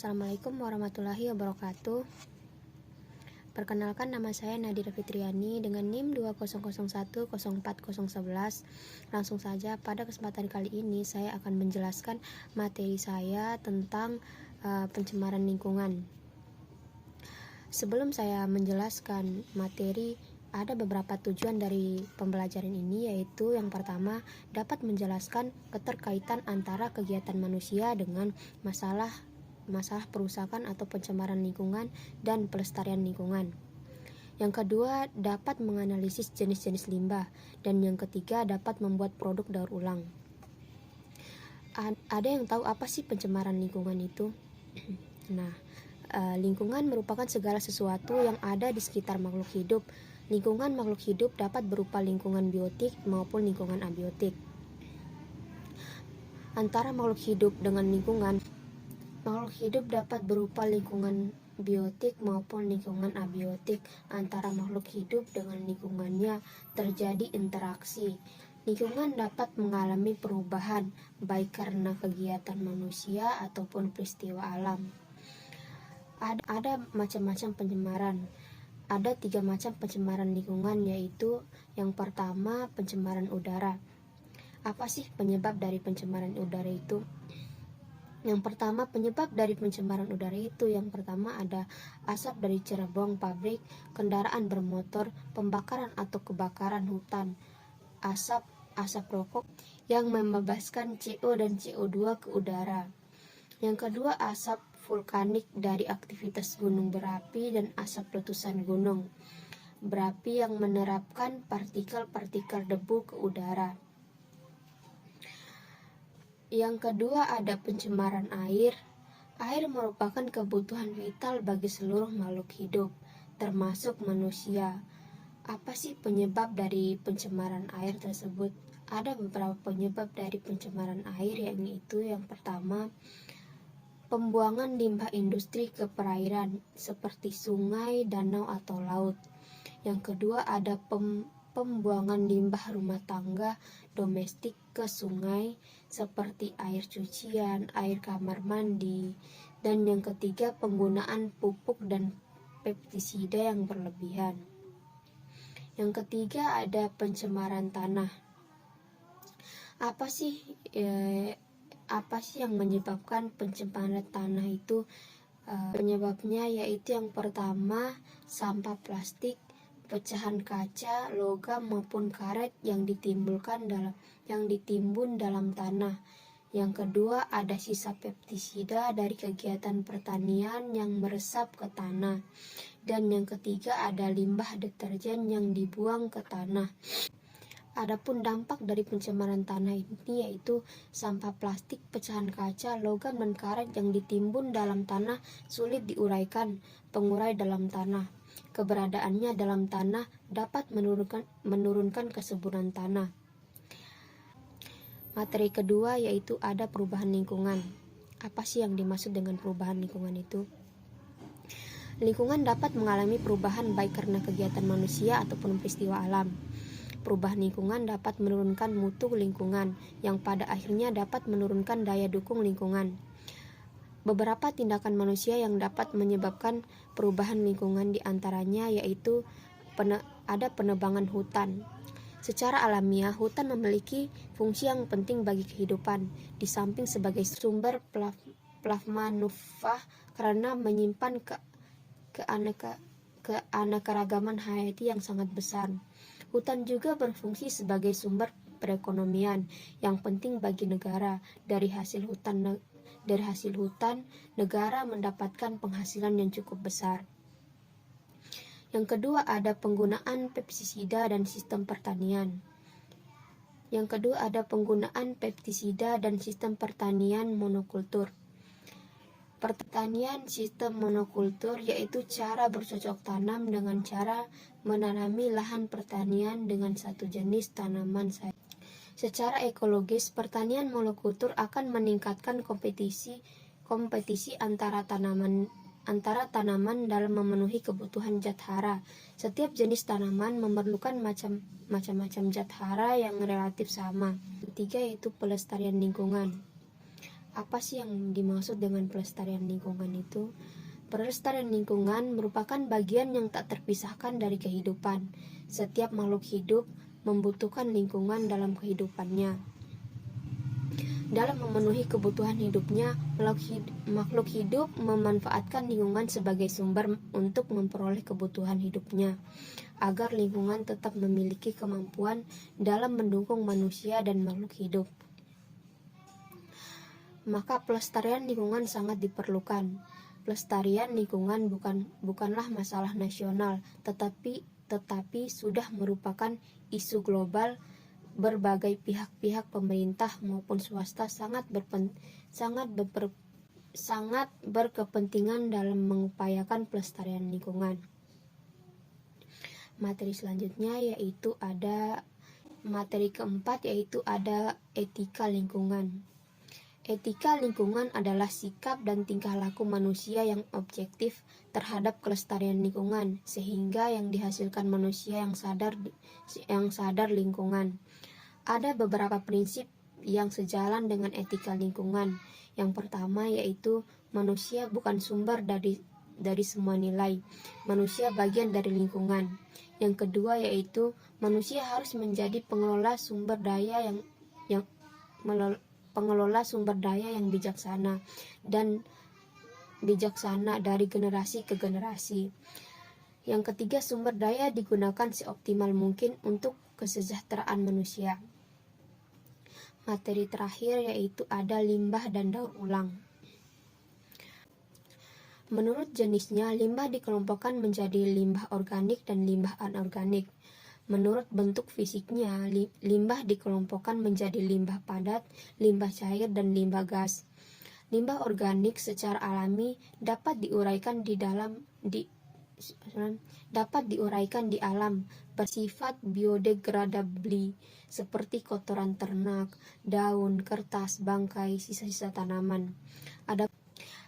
Assalamualaikum warahmatullahi wabarakatuh. Perkenalkan, nama saya Nadira Fitriani dengan NIM 20010404011. Langsung saja, pada kesempatan kali ini saya akan menjelaskan materi saya tentang pencemaran lingkungan. Sebelum saya menjelaskan materi, ada beberapa tujuan dari pembelajaran ini, yaitu yang pertama, dapat menjelaskan keterkaitan antara kegiatan manusia dengan masalah perusakan atau pencemaran lingkungan dan pelestarian lingkungan. Yang kedua, dapat menganalisis jenis-jenis limbah. Dan yang ketiga, dapat membuat produk daur ulang. Ada yang tahu apa sih pencemaran lingkungan itu? Lingkungan merupakan segala sesuatu yang ada di sekitar makhluk hidup. Lingkungan makhluk hidup dapat berupa lingkungan biotik maupun lingkungan abiotik. Antara makhluk hidup dengan lingkungan, makhluk hidup dapat berupa lingkungan biotik maupun lingkungan abiotik. Antara makhluk hidup dengan lingkungannya terjadi interaksi. Lingkungan dapat mengalami perubahan, baik karena kegiatan manusia ataupun peristiwa alam. Ada macam-macam pencemaran. Ada 3 macam pencemaran lingkungan, yaitu yang pertama, pencemaran udara. Apa sih penyebab dari pencemaran udara itu? Yang pertama, penyebab dari pencemaran udara itu, yang pertama ada asap dari cerobong pabrik, kendaraan bermotor, pembakaran atau kebakaran hutan, asap rokok yang membebaskan CO dan CO2 ke udara. Yang kedua, asap vulkanik dari aktivitas gunung berapi dan asap letusan gunung berapi yang menerapkan partikel-partikel debu ke udara. Yang kedua, ada pencemaran air. Air merupakan kebutuhan vital bagi seluruh makhluk hidup, termasuk manusia. Apa sih penyebab dari pencemaran air tersebut? Ada beberapa penyebab dari pencemaran air, yaitu yang pertama, pembuangan limbah industri ke perairan seperti sungai, danau, atau laut. Yang kedua, ada pembuangan limbah rumah tangga domestik ke sungai seperti air cucian, air kamar mandi. Dan yang ketiga, penggunaan pupuk dan pestisida yang berlebihan. Yang ketiga, ada pencemaran tanah. Apa sih yang menyebabkan pencemaran tanah itu? Penyebabnya yaitu yang pertama, sampah plastik, pecahan kaca, logam maupun karet yang ditimbun dalam tanah. Yang kedua, ada sisa pestisida dari kegiatan pertanian yang meresap ke tanah. Dan yang ketiga, ada limbah deterjen yang dibuang ke tanah. Adapun dampak dari pencemaran tanah ini yaitu sampah plastik, pecahan kaca, logam, dan karet yang ditimbun dalam tanah sulit diuraikan pengurai dalam tanah. Keberadaannya dalam tanah dapat menurunkan kesuburan tanah. Materi kedua yaitu ada perubahan lingkungan. Apa sih yang dimaksud dengan perubahan lingkungan itu? Lingkungan dapat mengalami perubahan baik karena kegiatan manusia ataupun peristiwa alam. Perubahan lingkungan dapat menurunkan mutu lingkungan, yang pada akhirnya dapat menurunkan daya dukung lingkungan. Beberapa tindakan manusia yang dapat menyebabkan perubahan lingkungan diantaranya yaitu ada penebangan hutan. Secara alamiah, hutan memiliki fungsi yang penting bagi kehidupan, di samping sebagai sumber plasma nufah karena menyimpan keanekaragaman hayati yang sangat besar. Hutan juga berfungsi sebagai sumber perekonomian yang penting bagi negara. Dari hasil hutan, negara mendapatkan penghasilan yang cukup besar. Yang kedua, ada penggunaan pestisida dan sistem pertanian. Monokultur. Pertanian sistem monokultur yaitu cara bercocok tanam dengan cara menanami lahan pertanian dengan satu jenis tanaman saja. Secara ekologis, pertanian monokultur akan meningkatkan kompetisi antara tanaman dalam memenuhi kebutuhan zat hara. Setiap jenis tanaman memerlukan macam-macam zat hara yang relatif sama. Ketiga yaitu pelestarian lingkungan. Apa sih yang dimaksud dengan pelestarian lingkungan itu? Pelestarian lingkungan merupakan bagian yang tak terpisahkan dari kehidupan. Setiap makhluk hidup membutuhkan lingkungan dalam kehidupannya. Dalam memenuhi kebutuhan hidupnya, makhluk hidup memanfaatkan lingkungan sebagai sumber untuk memperoleh kebutuhan hidupnya, agar lingkungan tetap memiliki kemampuan dalam mendukung manusia dan makhluk hidup. Maka pelestarian lingkungan sangat diperlukan. Pelestarian lingkungan bukanlah masalah nasional, tetapi sudah merupakan isu global. Berbagai pihak-pihak pemerintah maupun swasta sangat berkepentingan dalam mengupayakan pelestarian lingkungan. Materi selanjutnya materi keempat yaitu ada etika lingkungan. Etika lingkungan adalah sikap dan tingkah laku manusia yang objektif terhadap kelestarian lingkungan, sehingga yang dihasilkan manusia yang sadar lingkungan. Ada beberapa prinsip yang sejalan dengan etika lingkungan. Yang pertama yaitu manusia bukan sumber dari semua nilai. Manusia bagian dari lingkungan. Yang kedua yaitu manusia harus menjadi pengelola sumber daya yang bijaksana dari generasi ke generasi. Yang ketiga, sumber daya digunakan seoptimal mungkin untuk kesejahteraan manusia. Materi terakhir yaitu ada limbah dan daur ulang. Menurut jenisnya, limbah dikelompokkan menjadi limbah organik dan limbah anorganik. Menurut bentuk fisiknya, limbah dikelompokkan menjadi limbah padat, limbah cair, dan limbah gas. Limbah organik secara alami dapat diuraikan di alam, bersifat biodegradabel seperti kotoran ternak, daun, kertas, bangkai, sisa-sisa tanaman.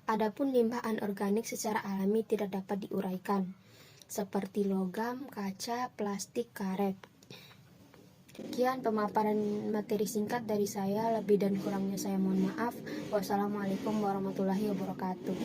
Adapun limbah anorganik secara alami tidak dapat diuraikan, seperti logam, kaca, plastik, karet. Sekian pemaparan materi singkat dari saya, lebih dan kurangnya saya mohon maaf. Wassalamualaikum warahmatullahi wabarakatuh.